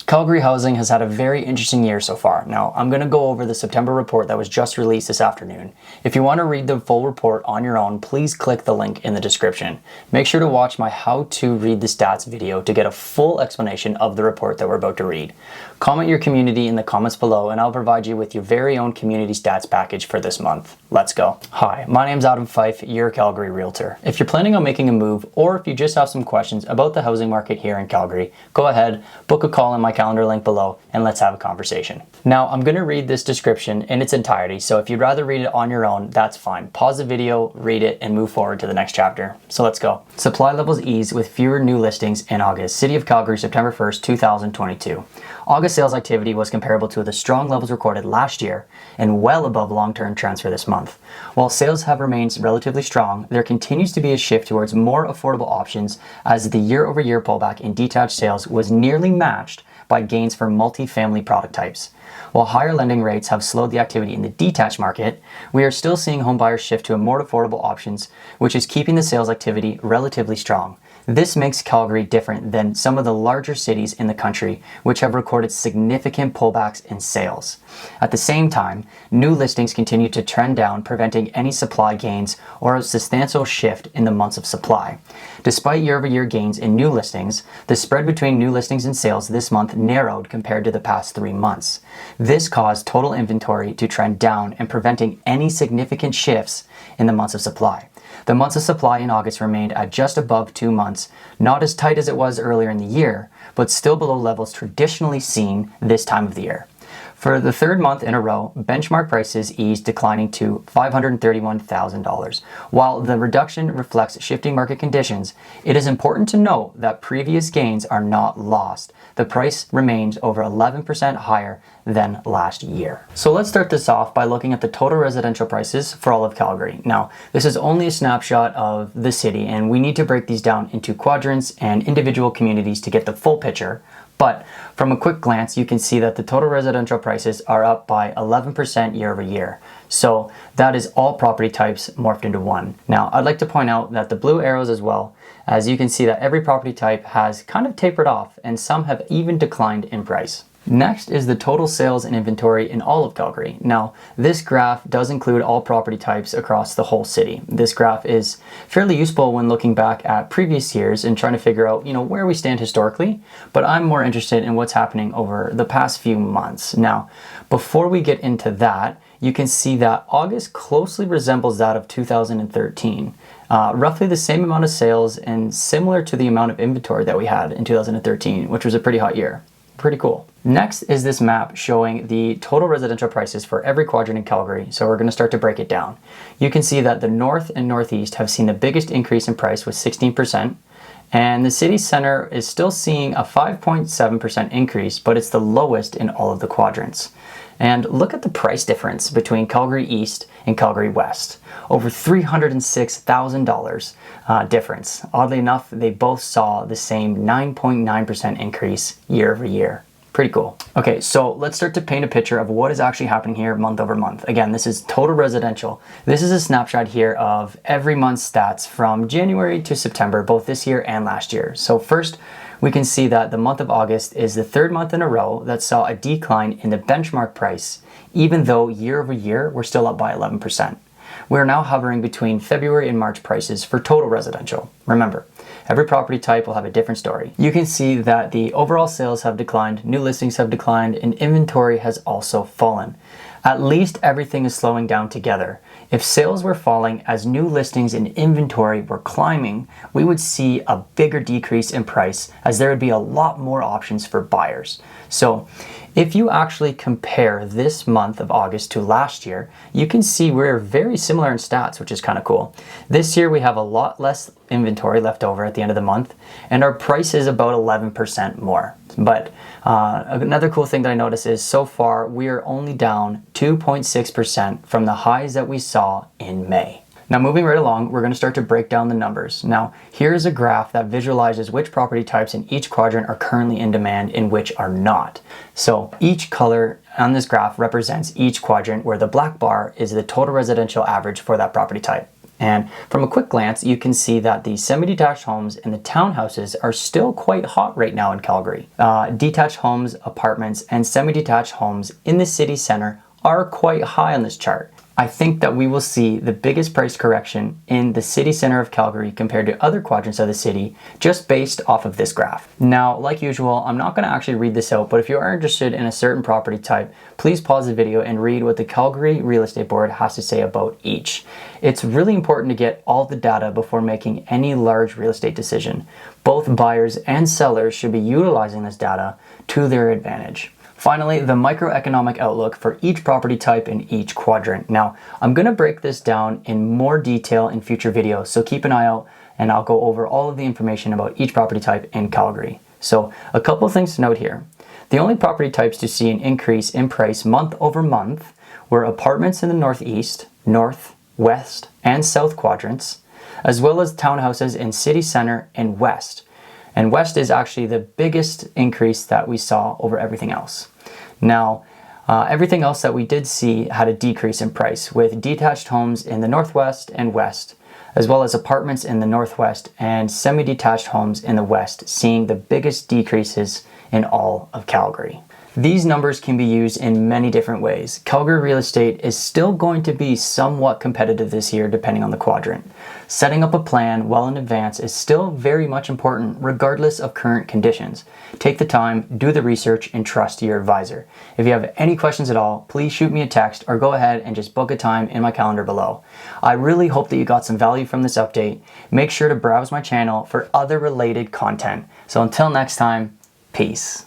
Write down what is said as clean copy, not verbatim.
Calgary Housing has had a very interesting year so far. Now, I'm going to go over the September report that was just released this afternoon. If you want to read the full report on your own, please click the link in the description. Make sure to watch my How to Read the Stats video to get a full explanation of the report that we're about to read. Comment your community in the comments below and I'll provide you with your very own community stats package for this month. Let's go. Hi, my name's Fyfe, your Calgary Realtor. If you're planning on making a move or if you just have some questions about the housing market here in Calgary, go ahead, book a call in my calendar link below and let's have a conversation. Now, I'm going to read this description in its entirety, so if you'd rather read it on your own, that's fine. Pause the video, read it, and move forward to the next chapter. So let's go. Supply levels ease with fewer new listings in August. City of Calgary, September 1st, 2022. August sales activity was comparable to the strong levels recorded last year and well above long-term trends for this month. While sales have remained relatively strong, there continues to be a shift towards more affordable options as the year-over-year pullback in detached sales was nearly matched by gains for multi-family product types. While higher lending rates have slowed the activity in the detached market, we are still seeing home buyers shift to more affordable options, which is keeping the sales activity relatively strong. This makes Calgary different than some of the larger cities in the country, which have recorded significant pullbacks in sales. At the same time, new listings continue to trend down, preventing any supply gains or a substantial shift in the months of supply. Despite year-over-year gains in new listings, the spread between new listings and sales this month narrowed compared to the past 3 months. This caused total inventory to trend down and preventing any significant shifts in the months of supply. The months of supply in August remained at just above 2 months, not as tight as it was earlier in the year, but still below levels traditionally seen this time of the year. For the third month in a row, benchmark prices eased, declining to $531,000. While the reduction reflects shifting market conditions, it is important to note that previous gains are not lost. The price remains over 11% higher than last year. So let's start this off by looking at the total residential prices for all of Calgary. Now, this is only a snapshot of the city, and we need to break these down into quadrants and individual communities to get the full picture. But from a quick glance, you can see that the total residential prices are up by 11% year over year. So that is all property types morphed into one. Now, I'd like to point out that the blue arrows as well, as you can see that every property type has kind of tapered off and some have even declined in price. Next is the total sales and inventory in all of Calgary. Now, this graph does include all property types across the whole city. This graph is fairly useful when looking back at previous years and trying to figure out, where we stand historically, but I'm more interested in what's happening over the past few months. Now, before we get into that, you can see that August closely resembles that of 2013. Roughly the same amount of sales and similar to the amount of inventory that we had in 2013, which was a pretty hot year. Pretty cool. Next is this map showing the total residential prices for every quadrant in Calgary. So we're going to start to break it down. You can see that the north and northeast have seen the biggest increase in price with 16%. And the city center is still seeing a 5.7% increase, but it's the lowest in all of the quadrants. And look at the price difference between Calgary East and Calgary West. Over $306,000 difference. Oddly enough, they both saw the same 9.9% increase year over year. Pretty cool. Okay, so let's start to paint a picture of what is actually happening here month over month. Again, this is total residential. This is a snapshot here of every month's stats from January to September, both this year and last year. So first, we can see that the month of August is the third month in a row that saw a decline in the benchmark price, even though year over year, we're still up by 11%. We're now hovering between February and March prices for total residential. Remember, every property type will have a different story. You can see that the overall sales have declined, new listings have declined, and inventory has also fallen. At least everything is slowing down together. If sales were falling as new listings and inventory were climbing, we would see a bigger decrease in price as there would be a lot more options for buyers. So if you actually compare this month of August to last year, you can see we're very similar in stats, which is kind of cool. This year we have a lot less inventory left over at the end of the month, and our price is about 11% more. But another cool thing that I noticed is so far we are only down 2.6% from the highs that we saw in May. Now moving right along, we're going to start to break down the numbers. Now here's a graph that visualizes which property types in each quadrant are currently in demand and which are not. So each color on this graph represents each quadrant, where the black bar is the total residential average for that property type. And from a quick glance, you can see that the semi-detached homes and the townhouses are still quite hot right now in Calgary. Detached homes, apartments, and semi-detached homes in the city center are quite high on this chart. I think that we will see the biggest price correction in the city center of Calgary compared to other quadrants of the city, just based off of this graph. Now, like usual, I'm not going to actually read this out, but if you are interested in a certain property type, please pause the video and read what the Calgary Real Estate Board has to say about each. It's really important to get all the data before making any large real estate decision. Both buyers and sellers should be utilizing this data to their advantage. Finally, the microeconomic outlook for each property type in each quadrant. Now, I'm going to break this down in more detail in future videos, so keep an eye out and I'll go over all of the information about each property type in Calgary. So, a couple of things to note here. The only property types to see an increase in price month over month were apartments in the northeast, north, west, and south quadrants, as well as townhouses in city center and west. And west is actually the biggest increase that we saw over everything else. Now, everything else that we did see had a decrease in price, with detached homes in the northwest and west, as well as apartments in the northwest and semi-detached homes in the west, seeing the biggest decreases in all of Calgary. These numbers can be used in many different ways. Calgary real estate is still going to be somewhat competitive this year depending on the quadrant. Setting up a plan well in advance is still very much important regardless of current conditions. Take the time, do the research, and trust your advisor. If you have any questions at all, please shoot me a text or go ahead and just book a time in my calendar below. I really hope that you got some value from this update. Make sure to browse my channel for other related content. So until next time, peace.